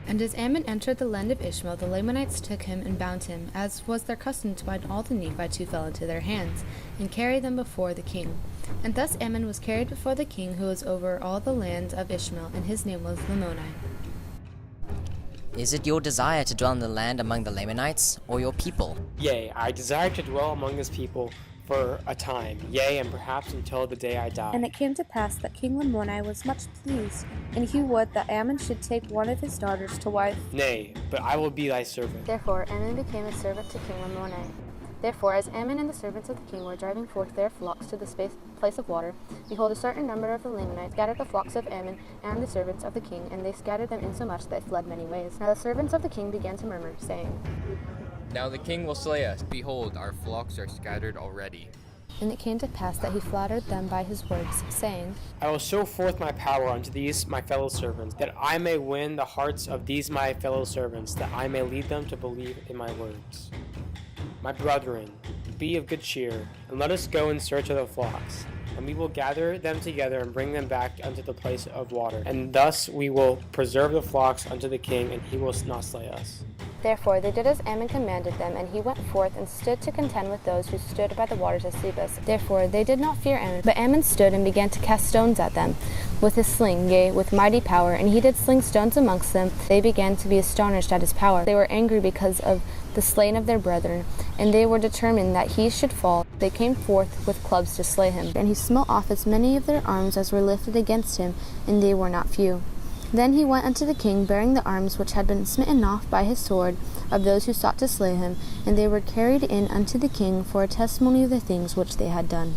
And as Ammon entered the land of Ishmael, the Lamanites took him and bound him, as was their custom to bind all the Nephites who fell into their hands, and carry them before the king. And thus Ammon was carried before the king who was over all the land of Ishmael, and his name was Lamoni. Is it your desire to dwell in the land among the Lamanites, or your people? Yea, I desire to dwell among this people for a time, yea, and perhaps until the day I die. And it came to pass that King Lamoni was much pleased, and he would that Ammon should take one of his daughters to wife. Nay, but I will be thy servant. Therefore Ammon became a servant to King Lamoni. Therefore, as Ammon and the servants of the king were driving forth their flocks to the place of water, behold, a certain number of the Lamanites scattered the flocks of Ammon and the servants of the king, and they scattered them insomuch that they fled many ways. Now the servants of the king began to murmur, saying, Now the king will slay us. Behold, our flocks are scattered already. And it came to pass that he flattered them by his words, saying, I will show forth my power unto these my fellow servants, that I may win the hearts of these my fellow servants, that I may lead them to believe in my words. My brethren, be of good cheer, and let us go in search of the flocks, and we will gather them together and bring them back unto the place of water. And thus we will preserve the flocks unto the king, and he will not slay us. Therefore they did as Ammon commanded them, and he went forth and stood to contend with those who stood by the waters of Sebus. Therefore they did not fear Ammon, but Ammon stood and began to cast stones at them with his sling, yea, with mighty power, and he did sling stones amongst them. They began to be astonished at his power. They were angry because of the slain of their brethren, and they were determined that he should fall. They came forth with clubs to slay him, and he smote off as many of their arms as were lifted against him, and they were not few. Then he went unto the king, bearing the arms which had been smitten off by his sword of those who sought to slay him, and they were carried in unto the king for a testimony of the things which they had done.